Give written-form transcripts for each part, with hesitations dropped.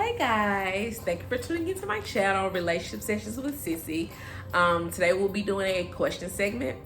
Hey guys, thank you for tuning into my channel, Relationship Sessions with Sissy. Today we'll be doing a question segment,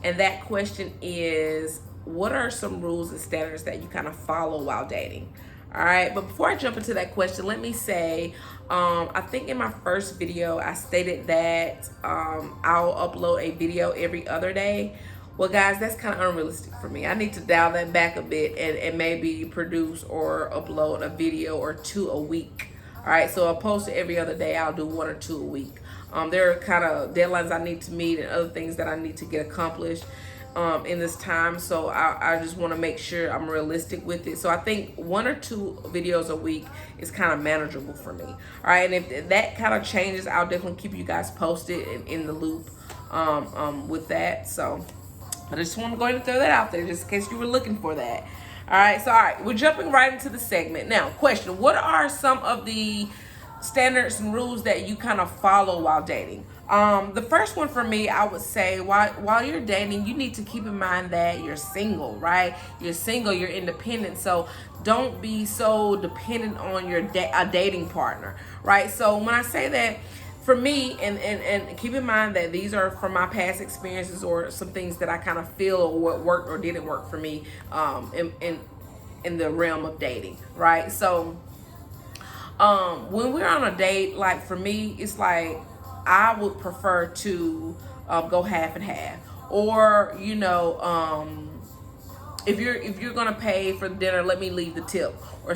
and that question is, what are some rules and standards that you kind of follow while dating? All right, but before I jump into that question, let me say, I think in my first video I stated that I'll upload a video every other day. Well, guys, that's kind of unrealistic for me. I need to dial that back a bit and maybe produce or upload a video or two a week. All right, so I'll post every other day. I'll do one or two a week. There are kind of deadlines I need to meet and other things that I need to get accomplished in this time. So I just want to make sure I'm realistic with it. So I think one or two videos a week is kind of manageable for me. All right, and if that kind of changes, I'll definitely keep you guys posted and in the loop with that. So I just want to go ahead and throw that out there just in case you were looking for that. All right, we're jumping right into the segment. Now, question, what are some of the standards and rules that you kind of follow while dating? The first one for me, I would say, while you're dating, you need to keep in mind that you're single, right? You're single, you're independent, so don't be so dependent on your a dating partner, right? So when I say that, for me, and keep in mind that these are from my past experiences or some things that I kind of feel or what worked or didn't work for me in the realm of dating, right? So when we're on a date, like for me, it's like I would prefer to go half and half, or if you're gonna pay for the dinner, let me leave the tip or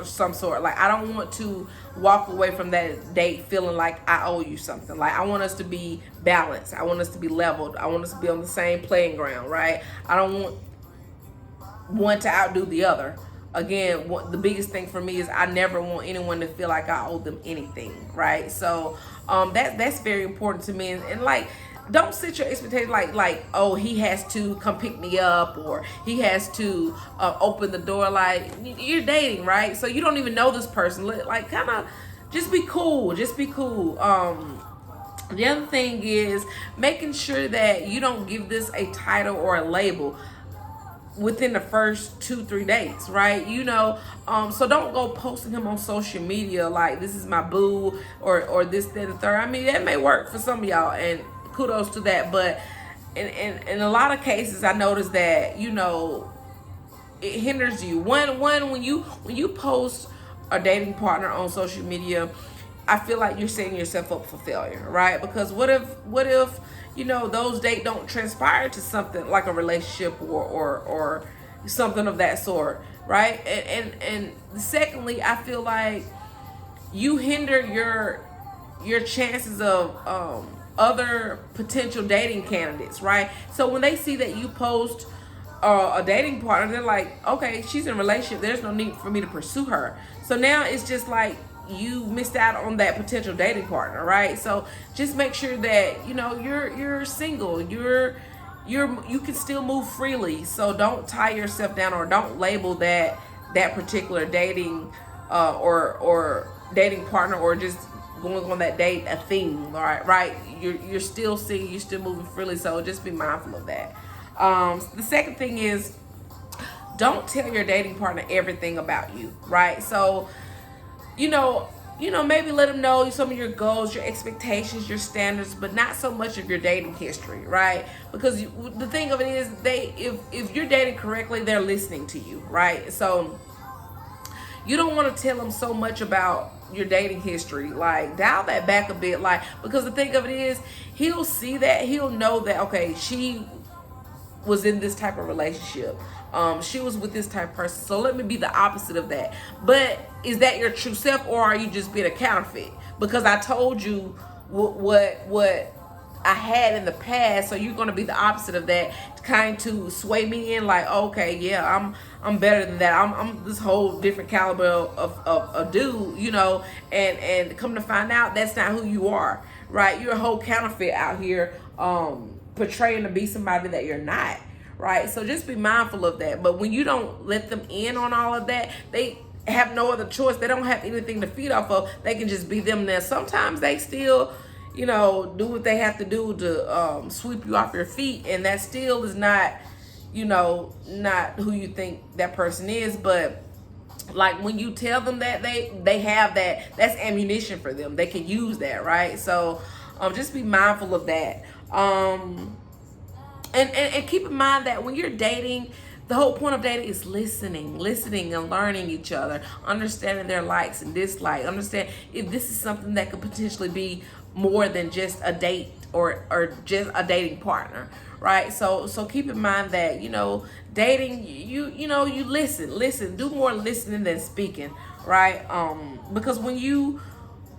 some sort. Like, I don't want to walk away from that date feeling like I owe you something. Like, I want us to be balanced. I want us to be leveled. I want us to be on the same playing ground, right? I don't want one to outdo the other. Again, the biggest thing for me is I never want anyone to feel like I owe them anything, right? So that's very important to me, and like, don't set your expectations like oh, he has to come pick me up, or he has to open the door. Like, you're dating, right? So you don't even know this person. Like, kind of just be cool. The other thing is making sure that you don't give this a title or a label within the first 2-3 days, right? So don't go posting him on social media like, this is my boo, or this, that, and the third. I mean, that may work for some of y'all, and kudos to that, but in a lot of cases I noticed that it hinders you. When you post a dating partner on social media, I feel like you're setting yourself up for failure, right? Because what if those dates don't transpire to something like a relationship or something of that sort, right? And secondly, I feel like you hinder your chances of other potential dating candidates, right? So when they see that you post a dating partner, they're like, okay, she's in a relationship, there's no need for me to pursue her. So now it's just like you missed out on that potential dating partner, right? So just make sure that you're single, you can still move freely. So don't tie yourself down, or don't label that particular dating or dating partner, or just going on that date a thing, right? You're still single, you're still moving freely, so just be mindful of that. The second thing is, don't tell your dating partner everything about you, right? So maybe let them know some of your goals, your expectations, your standards, but not so much of your dating history, right? Because the thing of it is, if you're dating correctly, they're listening to you, right? So you don't want to tell them so much about your dating history. Like, dial that back a bit, like, because the thing of it is, he'll see that, he'll know that, okay, she was in this type of relationship, she was with this type of person, so let me be the opposite of that. But is that your true self, or are you just being a counterfeit because I told you what I had in the past, so you're going to be the opposite of that, kind to sway me in, like, okay, yeah, I'm better than that, I'm this whole different caliber of dude, and come to find out that's not who you are, right? You're a whole counterfeit out here, portraying to be somebody that you're not, right? So just be mindful of that. But when you don't let them in on all of that, they have no other choice. They don't have anything to feed off of. They can just be them. Now, sometimes they still do what they have to do to sweep you off your feet, and that still is not not who you think that person is. But like when you tell them that they have that, that's ammunition for them. They can use that, right? So just be mindful of that. And keep in mind that when you're dating, the whole point of dating is listening and learning each other, understanding their likes and dislikes, understand if this is something that could potentially be more than just a date or just a dating partner, right? So keep in mind that, dating, you listen, do more listening than speaking, right? Because when you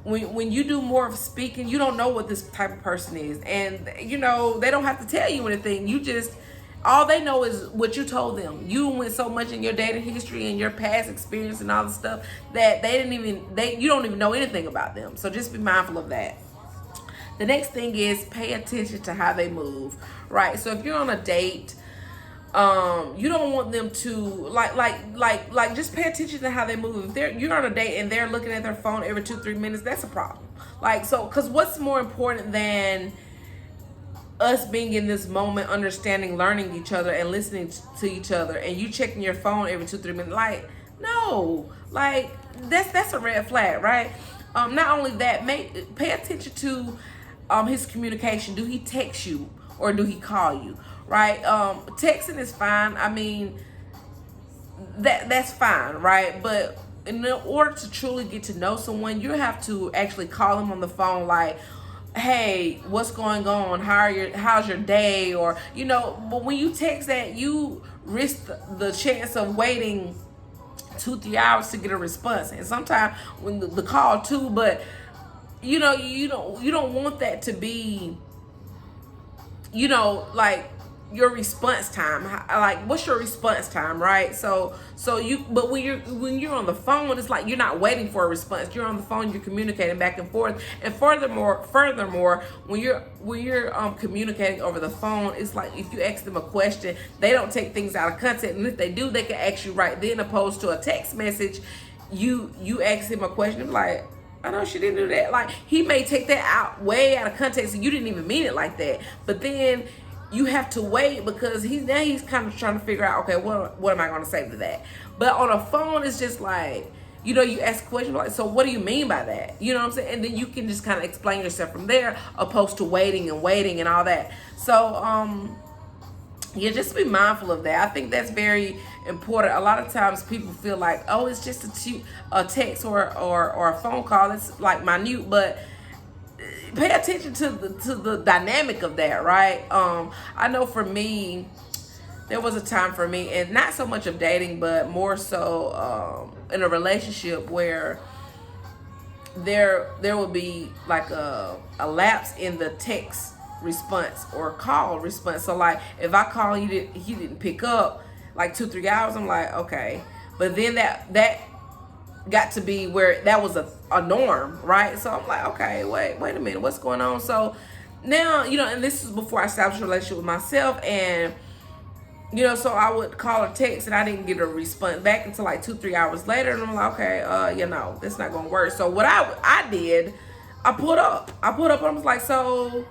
do more of speaking, you don't know what this type of person is, and they don't have to tell you anything. You just, all they know is what you told them. You went so much in your dating history and your past experience and all the stuff that you don't even know anything about them. So just be mindful of that. The next thing is pay attention to how they move, right? So if you're on a date, you don't want them to like just pay attention to how they move. If you're on a date and they're looking at their phone every 2-3 minutes, that's a problem. Because what's more important than us being in this moment, understanding, learning each other, and listening to each other, and you checking your phone every 2-3 minutes? Like, no, like that's a red flag, right? Not only that, pay attention to his communication. Do he text you or do he call you? Right? Texting is fine. I mean, that's fine, right? But in order to truly get to know someone, you have to actually call them on the phone, like, hey, what's going on? How's your day? Or, but when you text that, you risk the chance of waiting 2-3 hours to get a response. And sometimes when the call too, but you don't want that to be, like your response time. Like, what's your response time, right? But when you're on the phone, it's like you're not waiting for a response. You're on the phone, you're communicating back and forth. And furthermore, when you're communicating over the phone, it's like if you ask them a question, they don't take things out of context, and if they do, they can ask you right then, opposed to a text message. You ask him a question, like, I know she didn't do that. Like, he may take that way out of context, and you didn't even mean it like that. But then you have to wait because he's kind of trying to figure out, okay, what am I going to say to that? But on a phone, it's just like, you ask a question like, so what do you mean by that? You know what I'm saying? And then you can just kind of explain yourself from there, opposed to waiting and all that. So, yeah, just be mindful of that. I think that's very important. A lot of times people feel like, oh, it's just a text or a phone call. It's like minute, but pay attention to the dynamic of that, right? I know for me, there was a time for me, and not so much of dating, but more so in a relationship where there would be like a lapse in the text response or call response. So like if I call you, he didn't pick up like 2-3 hours, I'm like, okay. But then that got to be where that was a norm, right? So I'm like, okay, wait a minute, what's going on? So now, and this is before I established a relationship with myself, and so I would call or text and I didn't get a response back until like 2-3 hours later, and I'm like, okay, that's not gonna work. So what I did, I put up and I was like, so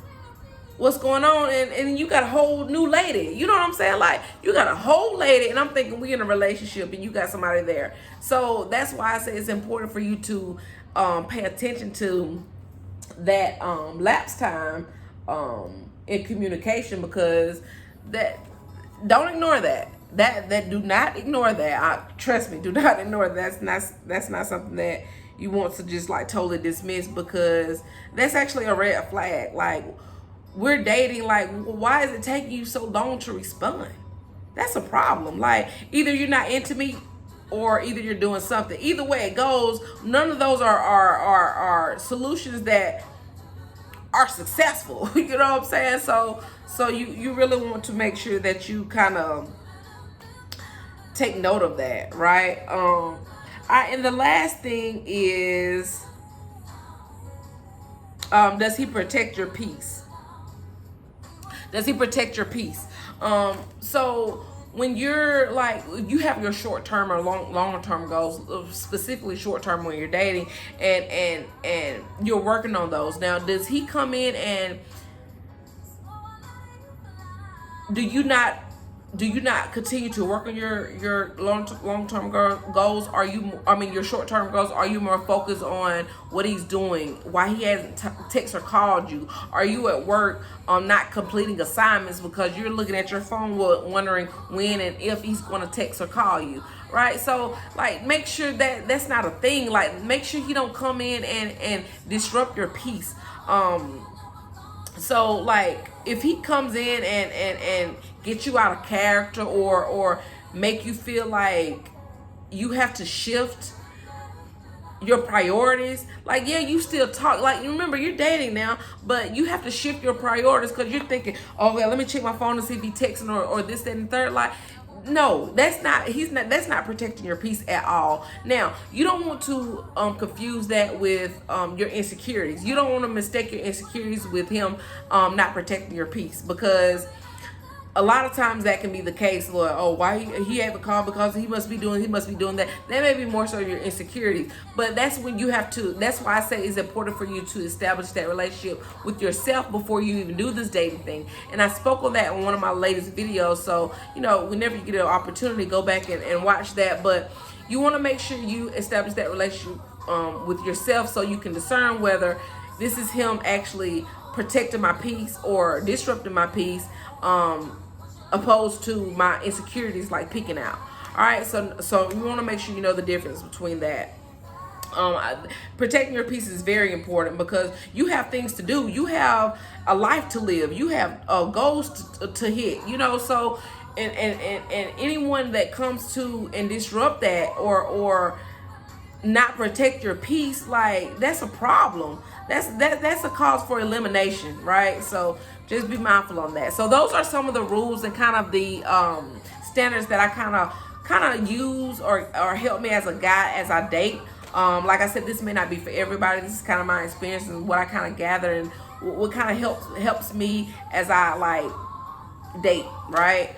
what's going on? And you got a whole new lady, you know what I'm saying? Like, you got a whole lady, and I'm thinking we in a relationship and you got somebody there. So that's why I say it's important for you to pay attention to that lapse time in communication, because that, don't ignore that do not ignore that. Trust me, do not ignore that. That's not something that you want to just like totally dismiss, because that's actually a red flag. Like, we're dating, like, why is it taking you so long to respond? That's a problem. Like, either you're not into me or either you're doing something. Either way it goes, none of those are solutions that are successful. You know what I'm saying? So you really want to make sure that you kind of take note of that, right? And the last thing is, does he protect your peace? Does he protect your peace? So when you're like, you have your short-term or long-term goals, specifically short-term when you're dating, and you're working on those. Now, does he come in and do you not do you not continue to work on your long-term goals? Are you, I mean, your short-term goals? Are you more focused on what he's doing, why he hasn't texted or called you? Are you at work not completing assignments because you're looking at your phone wondering when and if he's going to text or call you, right? So like, make sure that that's not a thing. Like, make sure he don't come in and disrupt your peace. So like, if he comes in and get you out of character, or make you feel like you have to shift your priorities, like, yeah, you still talk, like, remember, you're dating now, but you have to shift your priorities because you're thinking, oh yeah, let me check my phone to see if he texting or this, that, and third. Like, no, that's not, that's not protecting your peace at all. Now, you don't want to confuse that with your insecurities. You don't want to mistake your insecurities with him not protecting your peace, because a lot of times that can be the case. Like, oh, why he haven't called, because he must be doing that. That may be more so your insecurities. But that's when you have to, that's why I say it's important for you to establish that relationship with yourself before you even do this dating thing. And I spoke on that in one of my latest videos. So, you know, whenever you get an opportunity, go back and watch that. But you want to make sure you establish that relationship with yourself, so you can discern whether this is him actually protecting my peace or disrupting my peace, opposed to my insecurities like peeking out. All right, so you want to make sure you know the difference between that. Protecting your peace is very important, because you have things to do, you have a life to live, you have goals to hit, you know. So and anyone that comes to and disrupt that, or not protect your peace, like, that's a problem. That's a cause for elimination, right? So just be mindful on that. So those are some of the rules and kind of the standards that I kind of use or help me as a guy as I date. Like I said, this may not be for everybody. This is kind of my experience and what I kind of gather, and what kind of helps me as I like date, right?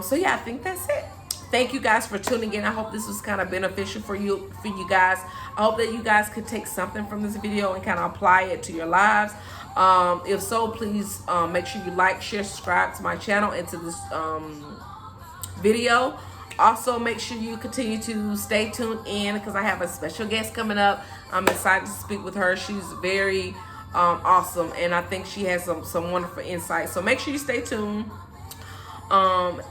So yeah, I think that's it. Thank you guys for tuning in. I hope this was kind of beneficial for you guys. I hope that you guys could take something from this video and kind of apply it to your lives. If so, please make sure you like, share, subscribe to my channel and to this video. Also, make sure you continue to stay tuned in, because I have a special guest coming up. I'm excited to speak with her. She's very awesome, and I think she has some wonderful insight. So make sure you stay tuned.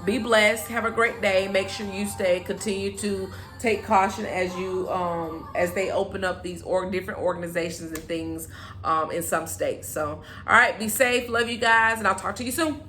Be blessed. Have a great day. Make sure you continue to take caution as you as they open up these different organizations and things in some states. So, all right, be safe. Love you guys, and I'll talk to you soon.